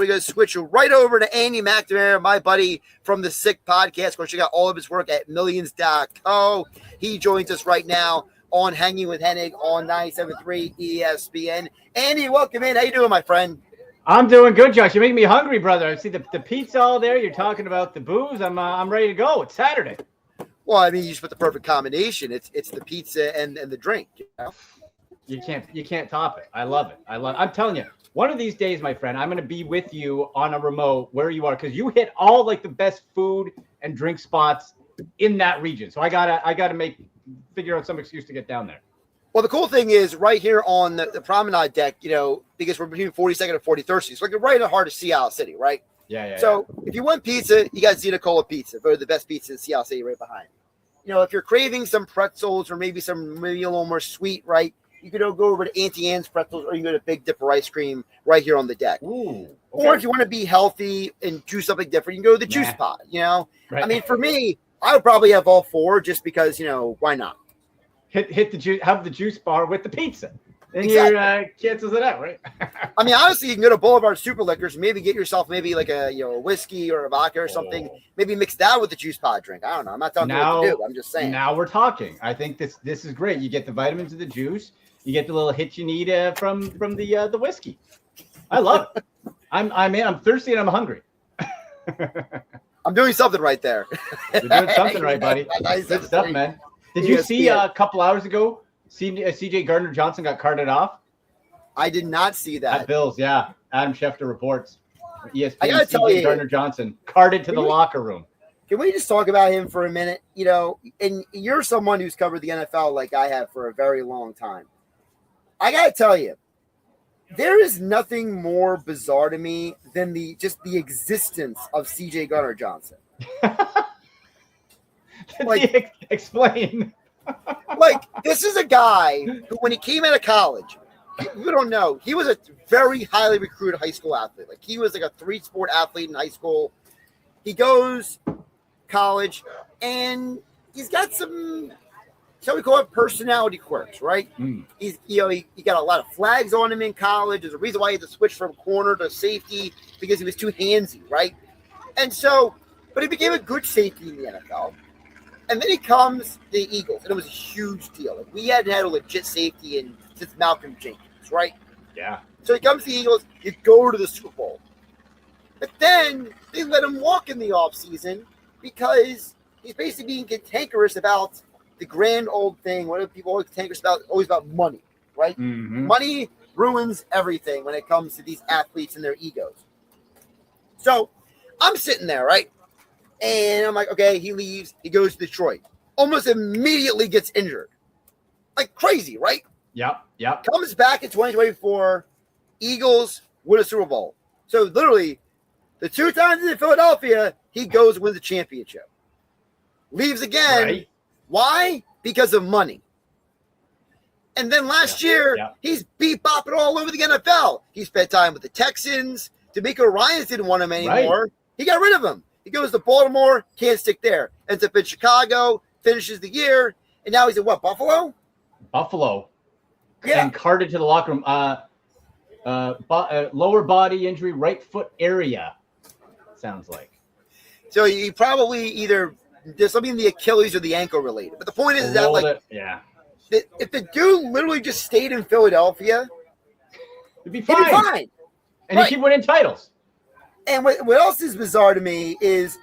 We're going to switch right over to Andy McNamara, my buddy from the Sick Podcast. Go check out all of his work at millions.co. He joins us right now on Hanging with Hennig on 97.3 ESPN. Andy, welcome in. How you doing, my friend? I'm doing good, Josh. You're making me hungry, brother. I see the pizza all there. You're talking about the booze. I'm ready to go. It's Saturday. Well, I mean, you just put the perfect combination. It's the pizza and the drink. You know? You can't top it. I love it. I'm telling you, one of these days, my friend, I'm going to be with you on a remote where you are, because you hit all like the best food and drink spots in that region. So I gotta figure out some excuse to get down there. Well, the cool thing is right here on the promenade deck, you know, because we're between 42nd and 43rd Street. So like right in the heart of Seattle City, right? Yeah. So if you want pizza, you got Zena-Cola Pizza. Voted the best pizza in Seattle City right behind. You know, if you're craving some pretzels or maybe a little more sweet, right? You could go over to Auntie Anne's Pretzels, or you can go to Big Dipper Ice Cream right here on the deck. Ooh, okay. Or if you want to be healthy and do something different, you can go to the Juice Pot, you know? Right. I mean, for me, I would probably have all four just because, you know, why not? Hit the juice, have the juice bar with the pizza. And exactly. You cancels it out, right? I mean, honestly, you can go to Boulevard Super Liquors, maybe get yourself maybe like a whiskey or a vodka or something. Maybe mix that with the Juice Pod drink. I don't know. I'm not telling you what to do. I'm just saying. Now we're talking. I think this is great. You get the vitamins of the juice. You get the little hit you need from the whiskey. I love it. I'm thirsty and I'm hungry. I'm doing something right there. You're doing something right, buddy. Good stuff, man. Did you see a couple hours ago, CJ Gardner-Johnson got carted off? I did not see that. At Bills, yeah. Adam Schefter reports. ESPN, I gotta tell you, Gardner-Johnson carted to the locker room. Can we just talk about him for a minute? You know, and you're someone who's covered the NFL like I have for a very long time. I got to tell you, there is nothing more bizarre to me than the existence of CJ Gardner-Johnson. Like, explain. Like, this is a guy who, when he came out of college, you don't know, he was a very highly recruited high school athlete. Like, he was like a 3-sport athlete in high school. He goes college, and he's got some, shall we call it, personality quirks, right? He's, he got a lot of flags on him in college. There's a reason why he had to switch from corner to safety, because he was too handsy, right? And so, but he became a good safety in the NFL. And then he comes to the Eagles, and it was a huge deal. Like, we hadn't had a legit safety since Malcolm Jenkins, right? Yeah. So he comes to the Eagles, you go to the Super Bowl. But then they let him walk in the offseason because he's basically being cantankerous about the grand old thing. What do people always cantankerous about? Always about money, right? Mm-hmm. Money ruins everything when it comes to these athletes and their egos. So I'm sitting there, right? And I'm like, okay, he leaves. He goes to Detroit. Almost immediately gets injured. Like crazy, right? Yep. Comes back in 2024. Eagles win a Super Bowl. So literally, the 2 times in Philadelphia, he goes and wins the championship. Leaves again. Right. Why? Because of money. And then last year, he's beat-bopping all over the NFL. He spent time with the Texans. D'Amico Ryans didn't want him anymore. Right. He got rid of him. He goes to Baltimore, can't stick there. Ends up in Chicago, finishes the year, and now he's in what, Buffalo? Buffalo. Yeah. And carted to the locker room. Lower body injury, right foot area, sounds like. So he probably either there's something in the Achilles or the ankle related. But the point is that, like, if the dude literally just stayed in Philadelphia, he'd be fine. And right. You keep winning titles. And what else is bizarre to me is,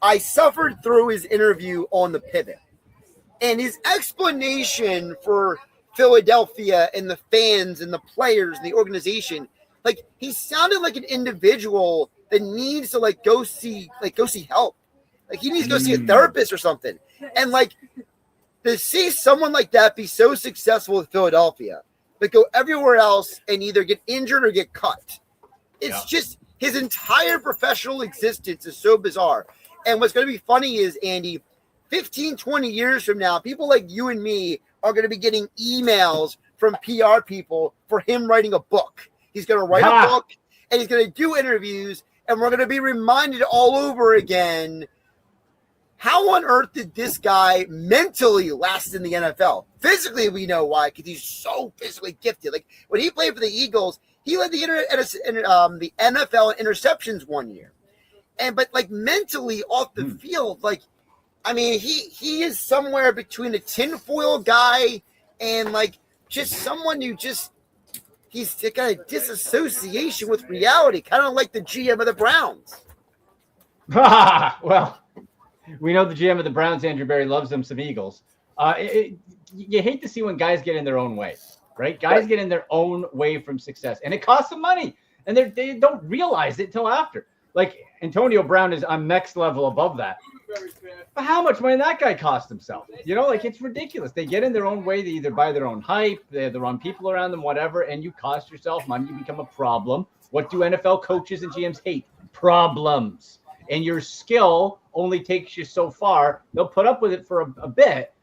I suffered through his interview on the Pivot. And his explanation for Philadelphia and the fans and the players and the organization, like, he sounded like an individual that needs to, like, go see help. Like, he needs to go see a therapist or something. And, like, to see someone like that be so successful with Philadelphia, but go everywhere else and either get injured or get cut. It's just his entire professional existence is so bizarre. And what's going to be funny is, Andy, 15, 20 years from now, people like you and me are going to be getting emails from PR people for him writing a book. He's going to write a book, and he's going to do interviews, and we're going to be reminded all over again, how on earth did this guy mentally last in the NFL? Physically, we know why, because he's so physically gifted. Like, when he played for the Eagles, He led the the NFL in interceptions one year, but like mentally off the field, like I mean, he is somewhere between a tinfoil guy and like just someone who he's got a disassociation with reality, kind of like the GM of the Browns. Well, we know the GM of the Browns, Andrew Berry, loves them some Eagles. You hate to see when guys get in their own way, right? Guys get in their own way from success, and it costs them money, and they don't realize it till after. Like Antonio Brown is on next level above that. But how much money that guy cost himself? You know, like it's ridiculous. They get in their own way. They either buy their own hype, they have the wrong people around them, whatever, and you cost yourself money. You become a problem. What do NFL coaches and GMs hate? Problems. And your skill only takes you so far. They'll put up with it for a bit,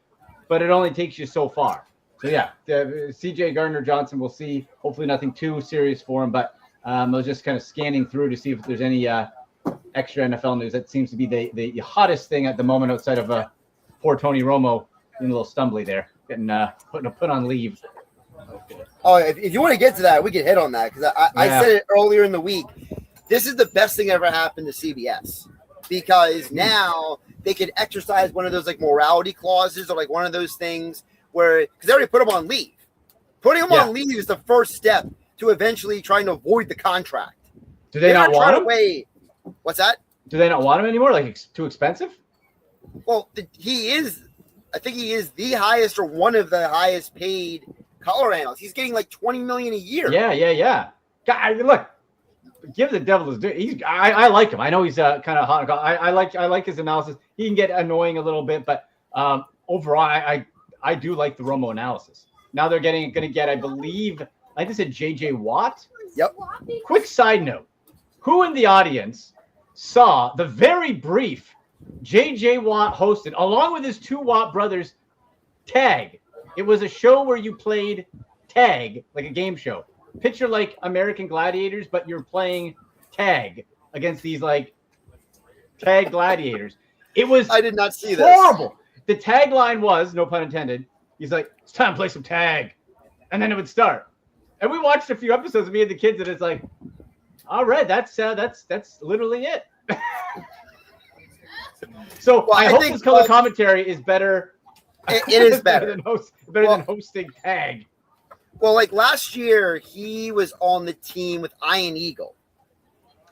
but it only takes you so far. So, yeah, CJ Gardner-Johnson, we'll see. Hopefully nothing too serious for him, but I was just kind of scanning through to see if there's any extra NFL news. That seems to be the hottest thing at the moment outside of poor Tony Romo being a little stumbly there, getting put on leave. Oh, if you want to get to that, we can hit on that because I said it earlier in the week. This is the best thing ever happened to CBS because now they can exercise one of those like morality clauses or like one of those things where because they already put them on leave. Putting them on leave is the first step to eventually trying to avoid the contract. Do they not want him? Wait, what's that? Do they not want him anymore? Like it's too expensive? Well, he is. I think he is the highest or one of the highest paid color analysts. He's getting like $20 million a year. Yeah. God, look. Give the devil his due. I like him. I know he's kind of hot. I like his analysis. He can get annoying a little bit, but overall, I do like the Romo analysis. Now they're going to get, I believe, I just said J.J. Watt. Yep. Quick side note: who in the audience saw the very brief J.J. Watt hosted, along with his two Watt brothers, Tag? It was a show where you played tag, like a game show. Picture like American Gladiators, but you're playing tag against these like tag gladiators. It was I did not see horrible. The tagline was, no pun intended, he's like, it's time to play some tag. And then it would start. And we watched a few episodes of me and the kids, and it's like, all right, that's literally it. So I hope this color commentary is better. It is better. than hosting tag. Well, like last year, he was on the team with Iron Eagle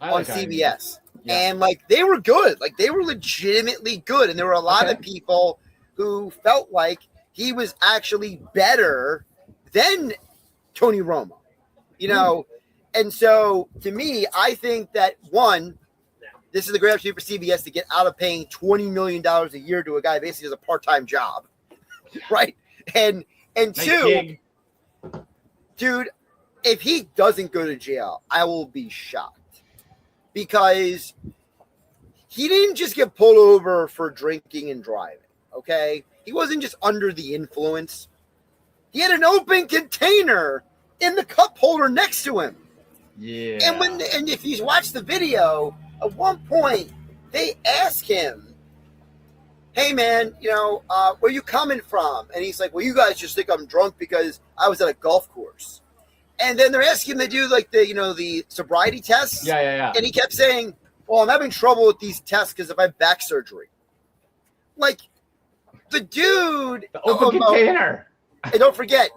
on CBS. Yeah. And like they were good. Like they were legitimately good. And there were a lot of people who felt like he was actually better than Tony Romo. You know? And so to me, I think that one, this is a great opportunity for CBS to get out of paying $20 million a year to a guy who basically has a part-time job. Right? And two, dude, if he doesn't go to jail, I will be shocked because he didn't just get pulled over for drinking and driving, okay? He wasn't just under the influence. He had an open container in the cup holder next to him. Yeah. And if you watch the video, at one point, they ask him, hey, man, where you coming from? And he's like, well, you guys just think I'm drunk because I was at a golf course. And then they're asking him to do like the sobriety tests. Yeah. And he kept saying, well, I'm having trouble with these tests because of my back surgery. Like the dude. The open container. And don't forget,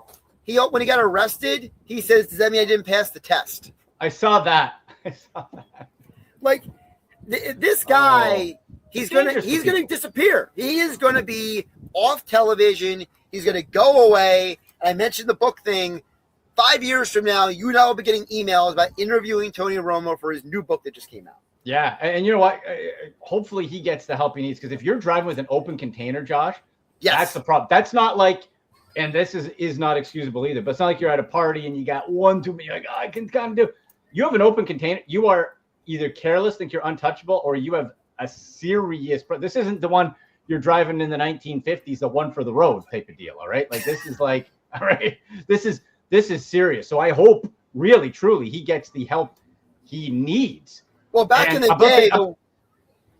when he got arrested, he says, does that mean I didn't pass the test? I saw that. Like this guy, he's gonna disappear. He is gonna be off television. He's gonna go away. And I mentioned the book thing. 5 years from now, you and I will be getting emails about interviewing Tony Romo for his new book that just came out. Yeah, and you know what? Hopefully he gets the help he needs because if you're driving with an open container, Josh, that's the problem. That's not like, and this is not excusable either, but it's not like you're at a party and you got one too many. You're like, I can kind of do. You have an open container. You are either careless, think you're untouchable, or you have a serious. This isn't the one you're driving in the 1950s, the one for the road type of deal. All right, like this is like, all right, this is serious. So I hope, really, truly, he gets the help he needs. Well, back in the day,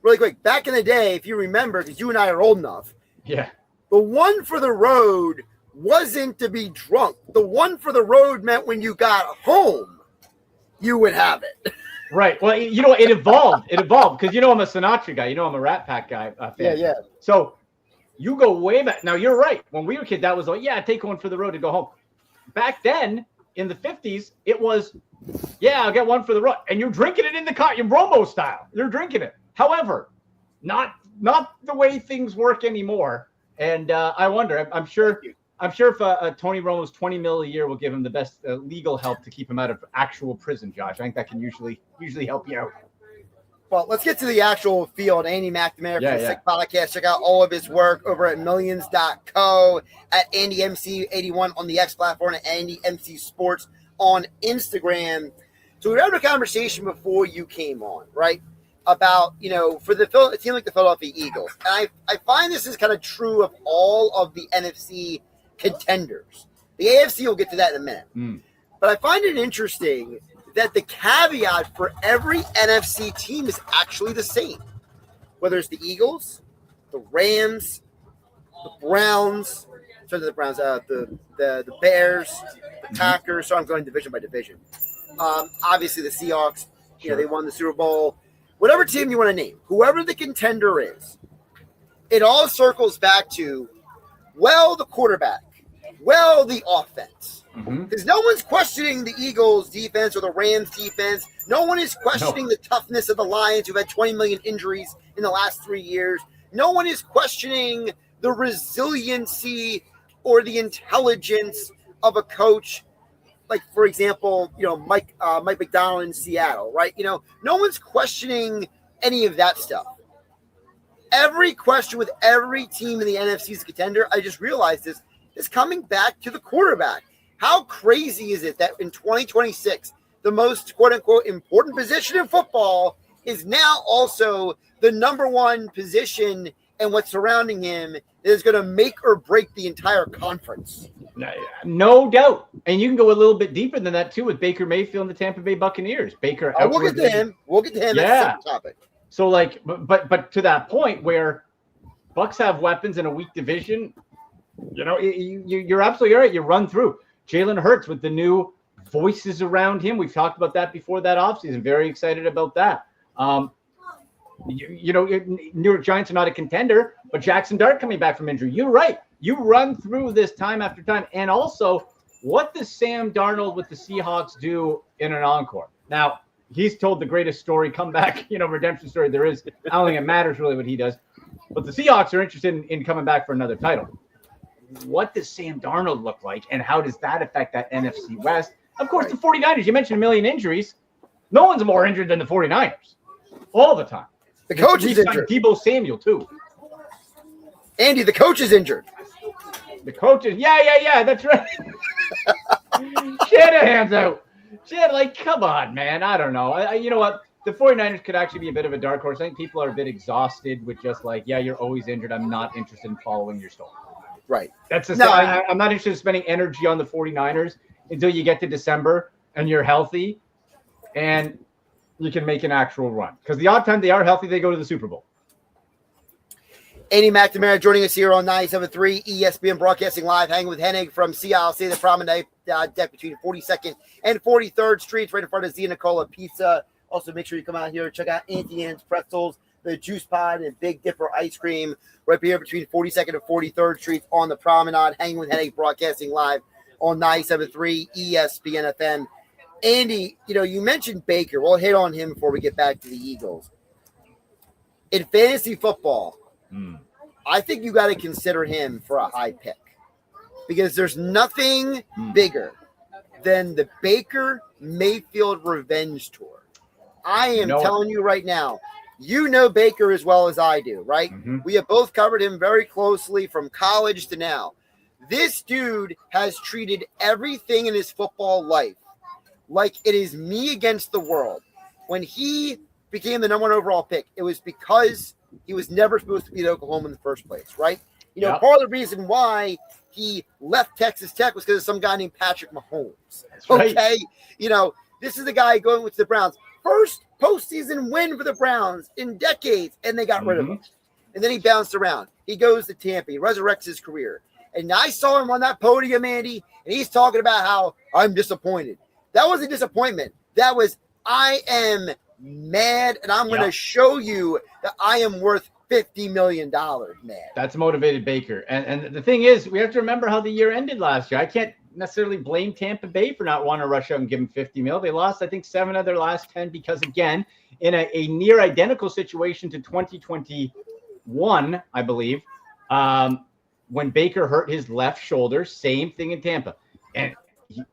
really quick, back in the day, if you remember, because you and I are old enough. Yeah. The one for the road wasn't to be drunk. The one for the road meant when you got home, you would have it. Right. Well, it evolved. It evolved because I'm a Sinatra guy. I'm a Rat Pack guy. Fan. Yeah. So you go way back. Now you're right. When we were kids, that was like, yeah, take one for the road to go home. Back then in the 50s, it was, yeah, I'll get one for the road, and you're drinking it in the car, your Romo style. You're drinking it. However, not the way things work anymore. And I wonder. I'm sure if Tony Romo's $20 million a year will give him the best legal help to keep him out of actual prison, Josh. I think that can usually help you out. Well, let's get to the actual field. Andy McNamara from the Sick Podcast. Check out all of his work over at millions.co, at AndyMC81 on the X platform, and AndyMC Sports on Instagram. So we were having a conversation before you came on, right? About, for a team like the Philadelphia Eagles. And I find this is kind of true of all of the NFC contenders. The AFC, we'll get to that in a minute. But I find it interesting that the caveat for every NFC team is actually the same. Whether it's the Eagles, the Rams, the Browns, the Bears, the Packers. So I'm going division by division. Obviously the Seahawks, they won the Super Bowl. Whatever team you want to name, whoever the contender is, it all circles back to, the quarterback, the offense. Because no one's questioning the Eagles' defense or the Rams' defense. No one is questioning the toughness of the Lions, who've had 20 million injuries in the last 3 years. No one is questioning the resiliency or the intelligence of a coach, like, for example, Mike McDonald in Seattle, right? No one's questioning any of that stuff. Every question with every team in the NFC's contender, I just realized this, is coming back to the quarterback. How crazy is it that in 2026, the most quote-unquote important position in football is now also the number one position, and what's surrounding him is going to make or break the entire conference? No doubt. And you can go a little bit deeper than that, too, with Baker Mayfield and the Tampa Bay Buccaneers. Baker. We'll get to him. Yeah. That's a topic. So, but to that point where Bucs have weapons in a weak division, you're absolutely right. You run through Jalen Hurts with the new voices around him. We've talked about that before that offseason. Very excited about that. New York Giants are not a contender, but Jackson Dart coming back from injury. You're right. You run through this time after time. And also, what does Sam Darnold with the Seahawks do in an encore? Now, he's told the greatest story, comeback, redemption story there is. I don't think it matters really what he does. But the Seahawks are interested in coming back for another title. What does Sam Darnold look like, and how does that affect that NFC West? Of course, the 49ers, you mentioned a million injuries. No one's more injured than the 49ers all the time. The coach is injured. Deebo Samuel, too. Andy, the coach is injured. The coach is, yeah, that's right. Shanahan's out. Come on, man. I don't know. You know what? The 49ers could actually be a bit of a dark horse. I think people are a bit exhausted with just you're always injured. I'm not interested in following your story. Right. That's I'm not interested in spending energy on the 49ers until you get to December and you're healthy and you can make an actual run. Because the odd time they are healthy, they go to the Super Bowl. Andy McNamara joining us here on 97.3 ESPN, broadcasting live, hanging with Hennig from CLC, the promenade deck between 42nd and 43rd Streets, right in front of Zia Nicola Pizza. Also, make sure you come out here and check out Auntie Anne's Pretzels, the Juice Pod, and Big Dipper Ice Cream, right here between 42nd and 43rd Streets on the promenade, hanging with Hennig, broadcasting live on 97.3 ESPN FM. Andy, you mentioned Baker. We'll hit on him before we get back to the Eagles. In fantasy football, I think you got to consider him for a high pick because there's nothing bigger than the Baker Mayfield Revenge Tour. I am telling you right now, Baker as well as I do, right? We have both covered him very closely from college to now. This dude has treated everything in his football life like it is me against the world. When he became the number one overall pick, it was because he was never supposed to be at Oklahoma in the first place, right? Part of the reason why he left Texas Tech was because of some guy named Patrick Mahomes. Right. Okay? This is the guy going with the Browns. First postseason win for the Browns in decades, and they got rid of him. And then he bounced around. He goes to Tampa. He resurrects his career. And I saw him on that podium, Andy, and he's talking about how I'm disappointed. That was a disappointment. I am mad, and I'm going to show you that I am worth $50 million, man. That's motivated Baker. And the thing is, we have to remember how the year ended last year. I can't necessarily blame Tampa Bay for not wanting to rush out and give him $50 million. They lost, I think, 7 of their last 10 because, again, in a near identical situation to 2021, I believe, when Baker hurt his left shoulder, same thing in Tampa. And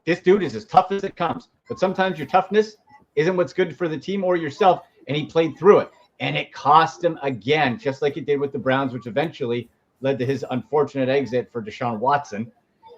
this dude is as tough as it comes. But sometimes your toughness isn't what's good for the team or yourself, and he played through it. And it cost him again, just like it did with the Browns, which eventually led to his unfortunate exit for Deshaun Watson.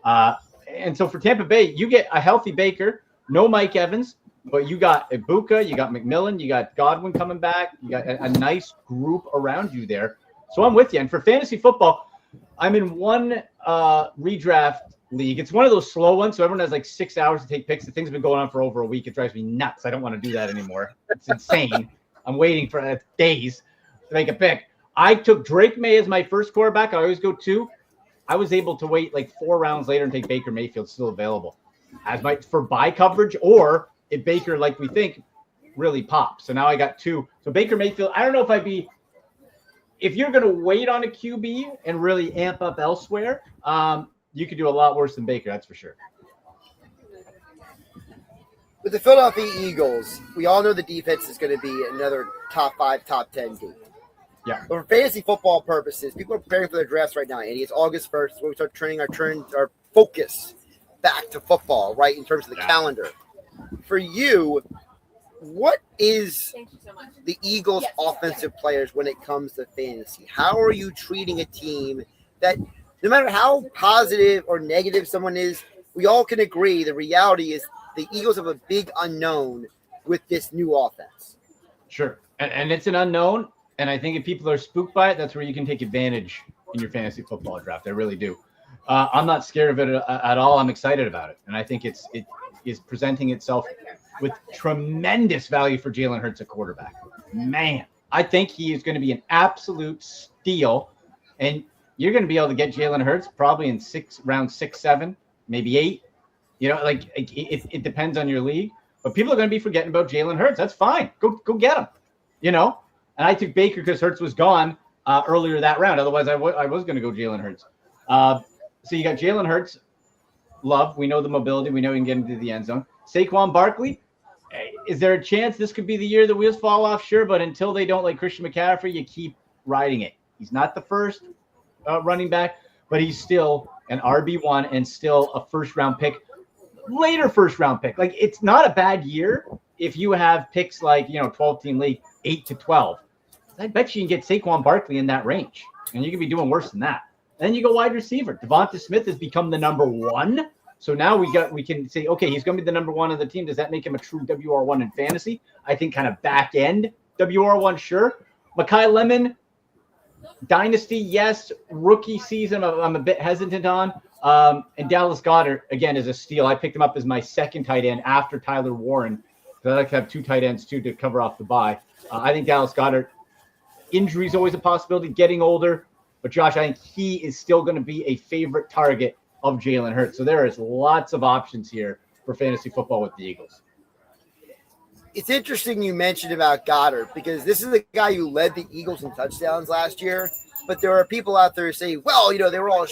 And so for Tampa Bay, you get a healthy Baker, no Mike Evans, but you got Ibuka, you got McMillan, you got Godwin coming back. You got a nice group around you there. So I'm with you. And for fantasy football, I'm in one redraft league. It's one of those slow ones, so everyone has like 6 hours to take picks. The thing's been going on for over a week. It drives me nuts. I don't want to do that anymore. It's insane. I'm waiting for days to make a pick. I took Drake May as my first quarterback. I always go 2. I was able to wait like 4 rounds later and take Baker Mayfield, still available as for buy coverage, or if Baker, like we think, really pops. So now I got 2. So Baker Mayfield, I don't know if you're going to wait on a QB and really amp up elsewhere, you could do a lot worse than Baker, that's for sure. With the Philadelphia Eagles, we all know the defense is going to be another top 5, top 10 team. Yeah. But for fantasy football purposes, people are preparing for their drafts right now, Andy. It's August 1st, where we start turning our focus back to football, right, in terms of the calendar. For you, what is the Eagles' offensive players when it comes to fantasy? How are you treating a team that, no matter how positive or negative someone is, we all can agree the reality is the Eagles have a big unknown with this new offense. Sure. And it's an unknown. And I think if people are spooked by it, that's where you can take advantage in your fantasy football draft. I really do. I'm not scared of it at all. I'm excited about it. And I think it is presenting itself with tremendous value for Jalen Hurts at quarterback. Man, I think he is going to be an absolute steal. And you're going to be able to get Jalen Hurts probably in round 6, 7, maybe 8. You know, like it depends on your league. But people are going to be forgetting about Jalen Hurts. That's fine. Go get him, you know. And I took Baker because Hurts was gone earlier that round. Otherwise, I was going to go Jalen Hurts. So you got Jalen Hurts, Love. We know the mobility. We know he can get into the end zone. Saquon Barkley, is there a chance this could be the year the wheels fall off? Sure, but until they don't like Christian McCaffrey, you keep riding it. He's not the first running back, but he's still an RB1 and still a first-round pick, later first-round pick. Like, it's not a bad year if you have picks like, 12-team league, 8 to 12. I bet you can get Saquon Barkley in that range, and you can be doing worse than that. And then you go wide receiver. Devonta Smith has become the number 1. So now we can say, okay, he's going to be the number 1 on the team. Does that make him a true WR1 in fantasy? I think kind of back end WR1, sure. Mekhi Lemon, dynasty, yes. Rookie season, I'm a bit hesitant on. And Dallas Goedert, again, is a steal. I picked him up as my second tight end after Tyler Warren, because I like to have 2 tight ends, too, to cover off the bye. I think Dallas Goedert, injury is always a possibility, getting older. But, Josh, I think he is still going to be a favorite target of Jalen Hurts. So there is lots of options here for fantasy football with the Eagles. It's interesting you mentioned about Goddard, because this is the guy who led the Eagles in touchdowns last year. But there are people out there who say, well, they were all,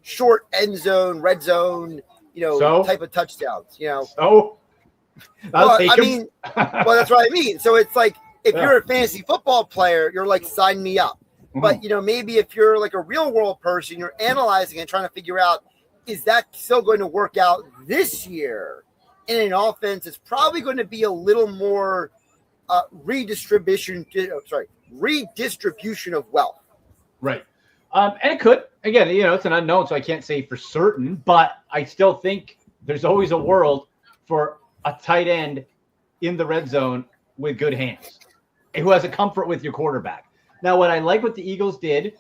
short end zone, red zone, type of touchdowns, So? Well, that's what I mean. So it's like, if you're a fantasy football player, you're like, sign me up. Mm-hmm. But, maybe if you're like a real world person, you're analyzing and trying to figure out, is that still going to work out this year in an offense? It's probably going to be a little more redistribution of wealth. Right. And it could. Again, it's an unknown, so I can't say for certain. But I still think there's always a world for a tight end in the red zone with good hands, who has a comfort with your quarterback. Now, what I like what the Eagles did,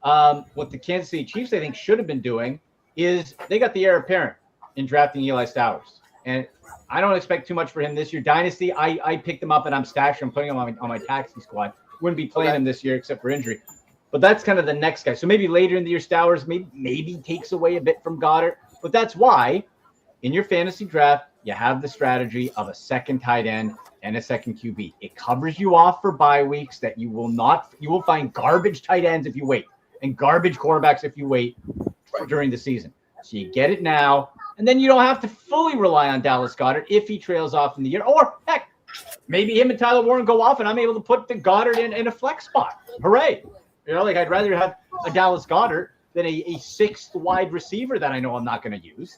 what the Kansas City Chiefs, I think, should have been doing, is they got the heir apparent in drafting Eli Stowers. And I don't expect too much for him this year. Dynasty, I picked him up and I'm stashing him, putting him on my taxi squad. Wouldn't be playing him this year except for injury. But that's kind of the next guy. So maybe later in the year, Stowers maybe takes away a bit from Goddard. But that's why, in your fantasy draft, you have the strategy of a second tight end and a second QB. It covers you off for bye weeks that you will find garbage tight ends if you wait and garbage quarterbacks if you wait during the season. So you get it now, and then you don't have to fully rely on Dallas Goedert if he trails off in the year. Or, heck, maybe him and Tyler Warren go off, and I'm able to put the Goddard in a flex spot. Hooray. I'd rather have a Dallas Goedert than a sixth wide receiver that I know I'm not going to use.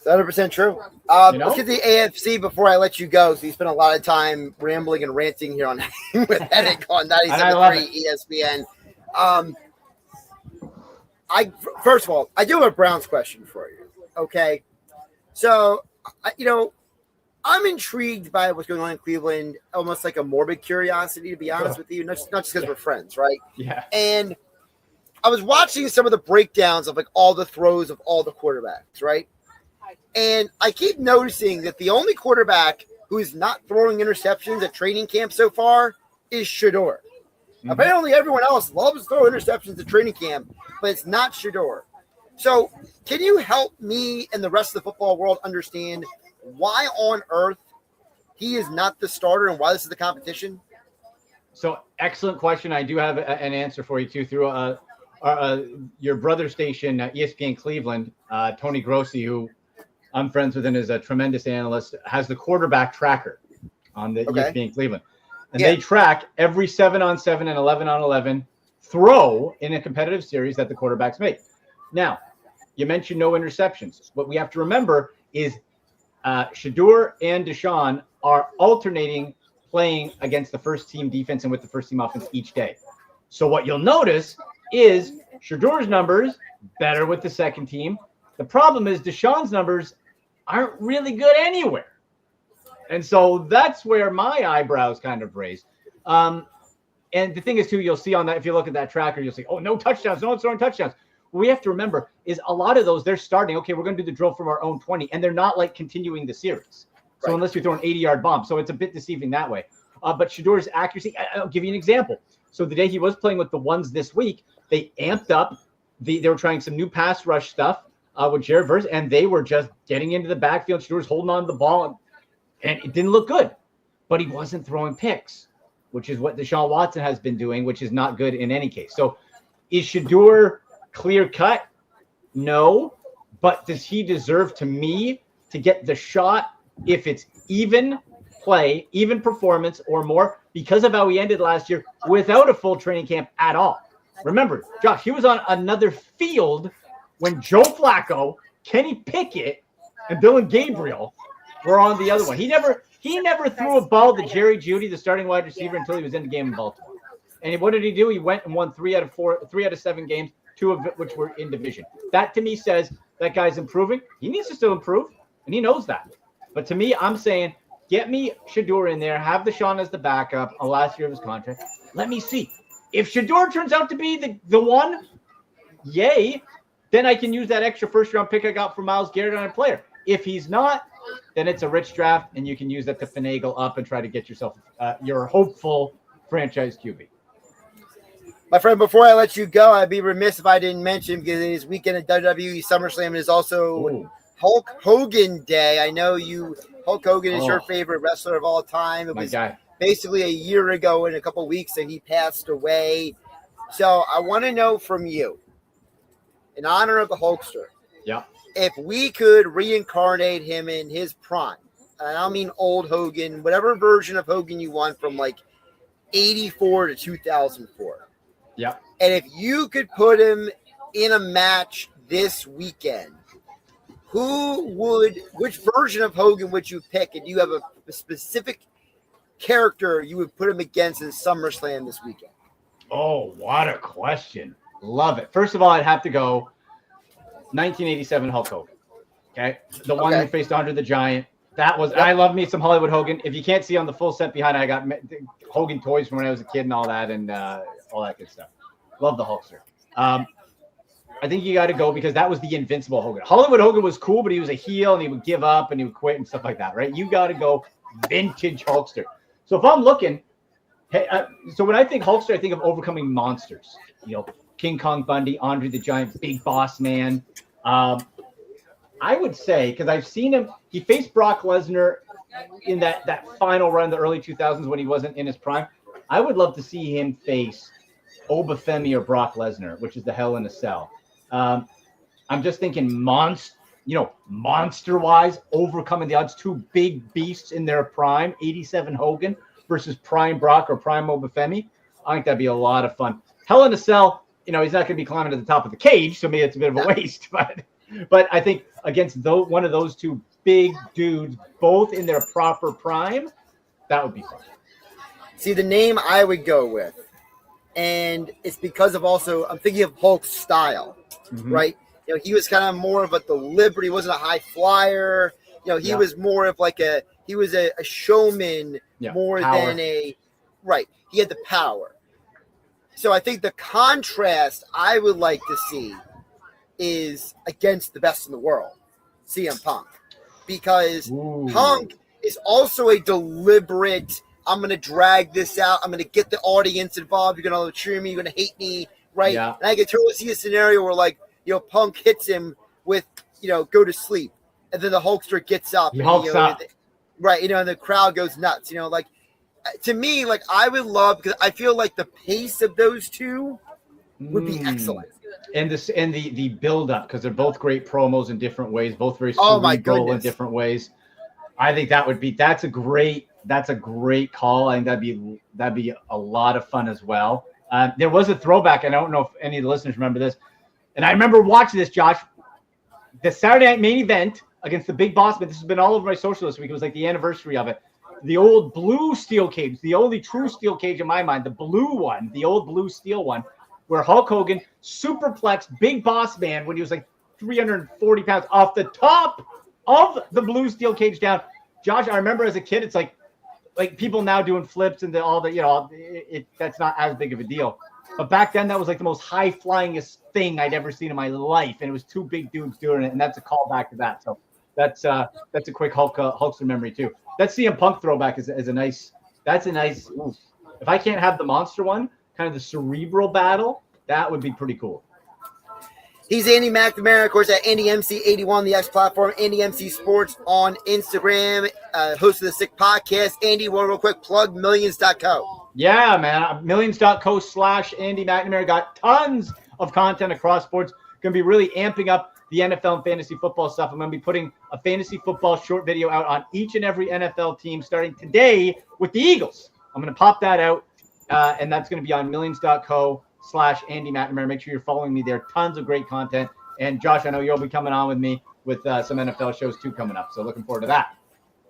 100% true. Let's get to the AFC before I let you go. So you spent a lot of time rambling and ranting here on with Hennig on 97.3 ESPN. First of all, I do have a Browns question for you. Okay, so I'm intrigued by what's going on in Cleveland, almost like a morbid curiosity, to be honest with you. Not just because we're friends, right? Yeah. And I was watching some of the breakdowns of like all the throws of all the quarterbacks, right? And I keep noticing that the only quarterback who is not throwing interceptions at training camp so far is Shedeur. Mm-hmm. Apparently, everyone else loves throwing interceptions at training camp, but it's not Shedeur. So, can you help me and the rest of the football world understand why on earth he is not the starter and why this is the competition? So, excellent question. I do have an answer for you too through your brother station, ESPN Cleveland. Tony Grossi, who I'm friends with and is a tremendous analyst, has the quarterback tracker on the ESPN Cleveland. And they track every 7-on-7 and 11-on-11 throw in a competitive series that the quarterbacks make. Now, you mentioned no interceptions. What we have to remember is Shedeur and Deshaun are alternating playing against the first team defense and with the first team offense each day. So what you'll notice is Shedeur's numbers better with the second team. The problem is Deshaun's numbers aren't really good anywhere. And so that's where my eyebrows kind of raise. And the thing is, too, you'll see on that, if you look at that tracker, you'll see, oh, no touchdowns, no one's throwing touchdowns. What we have to remember is a lot of those, they're starting, okay, we're going to do the drill from our own 20, and they're not like continuing the series. So unless you're throwing 80-yard bombs. So it's a bit deceiving that way. But Shedeur's accuracy, I'll give you an example. So the day he was playing with the ones this week, they amped up. They were trying some new pass rush stuff with Jared Verse, and they were just getting into the backfield. Shedeur's holding on to the ball, and it didn't look good. But he wasn't throwing picks, which is what Deshaun Watson has been doing, which is not good in any case. So is Shedeur clear cut? No. But does he deserve, to me, to get the shot if it's even play, even performance, or more, because of how he ended last year without a full training camp at all? Remember, Josh, he was on another field when Joe Flacco, Kenny Pickett, and Dylan Gabriel were on the other one. He never threw a ball to Jerry Jeudy, the starting wide receiver, until he was in the game in Baltimore. And what did he do? He went and won 3 out of 7 games, 2 of which were in division. That, to me, says that guy's improving. He needs to still improve, and he knows that. But to me, I'm saying, get me Shedeur in there, have Deshaun as the backup on last year of his contract. Let me see. If Shedeur turns out to be the one, yay, then I can use that extra first-round pick I got from Myles Garrett on a player. If he's not, then it's a rich draft, and you can use that to finagle up and try to get yourself your hopeful franchise QB. My friend, before I let you go, I'd be remiss if I didn't mention, because it is weekend at WWE SummerSlam. It is also Hulk Hogan Day. I know Hulk Hogan is your favorite wrestler of all time. It was basically a year ago in a couple of weeks that he passed away. So I want to know from you, in honor of the Hulkster, if we could reincarnate him in his prime, and I don't mean old Hogan, whatever version of Hogan you want from like 84 to 2004. Yeah. And if you could put him in a match this weekend, which version of Hogan would you pick? And do you have a specific character you would put him against in SummerSlam this weekend? Oh, what a question. Love it. First of all, I'd have to go 1987 Hulk Hogan. Okay. The one who faced Andre the Giant. That was, I love me some Hollywood Hogan. If you can't see on the full set behind, I got Hogan toys from when I was a kid and all that, and all that good stuff. Love the Hulkster. I think you got to go because that was the invincible Hogan. Hollywood Hogan was cool, but he was a heel and he would give up and he would quit and stuff like that, right? You got to go vintage Hulkster. So if I'm looking, so when I think Hulkster, I think of overcoming monsters. You know, King Kong Bundy, Andre the Giant, Big Boss Man. I would say, because I've seen him, he faced Brock Lesnar in that final run in the early 2000s when he wasn't in his prime. I would love to see him face Obafemi or Brock Lesnar, which is the Hell in a Cell. I'm just thinking monster-wise, overcoming the odds. Two big beasts in their prime, 87 Hogan versus prime Brock or prime Obafemi. I think that'd be a lot of fun. Hell in a Cell, he's not going to be climbing to the top of the cage, so maybe it's a bit of a waste. But I think against one of those two big dudes, both in their proper prime, that would be fun. See, the name I would go with, and it's because of also, I'm thinking of Hulk's style, right? He was kind of more of a deliberate. He wasn't a high flyer. He was more of like he was a showman more power. than right. He had the power. So I think the contrast I would like to see is against the best in the world, CM Punk. Because Punk is also a deliberate, I'm going to drag this out. I'm going to get the audience involved. You're going to cheer me. You're going to hate me, right? Yeah. And I can totally see a scenario where, Punk hits him with, go to sleep. And then the Hulkster gets up. He hulks up. Right, and the crowd goes nuts. To me, I would love, because I feel like the pace of those two would be excellent. And the build up, because they're both great promos in different ways, both very cerebral in different ways. I think that's a great call. I think that'd be a lot of fun as well. There was a throwback, and I don't know if any of the listeners remember this, and I remember watching this, Josh, the Saturday Night Main Event against the Big Boss, but this has been all over my social this week. It was like the anniversary of it. The old blue steel cage, the only true steel cage in my mind, the blue one, the old blue steel one, where Hulk Hogan superplexed Big Boss Man when he was 340 pounds off the top of the blue steel cage down. Josh, I remember as a kid, it's like people now doing flips and that's not as big of a deal. But back then, that was the most high-flyingest thing I'd ever seen in my life, and it was two big dudes doing it, and that's a callback to that. So that's a quick Hulkster memory too. That CM Punk throwback is a nice. That's a nice. Oof. If I can't have the monster one, kind of the cerebral battle, that would be pretty cool. He's Andy McNamara, of course, at AndyMC81, the X platform, AndyMC Sports on Instagram, host of the Sick Podcast. Andy, real quick, plug millions.co. Yeah, man. Millions.co/Andy McNamara. Got tons of content across sports. Going to be really amping up the NFL and fantasy football stuff. I'm going to be putting a fantasy football short video out on each and every NFL team starting today with the Eagles. I'm going to pop that out, and that's going to be on millions.co/Andy McNamara. Make sure you're following me there. Tons of great content. And Josh, I know you'll be coming on with me with some NFL shows too coming up. So looking forward to that.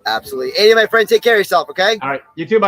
Absolutely. Andy, my friend, take care of yourself, okay? All right. You too, buddy.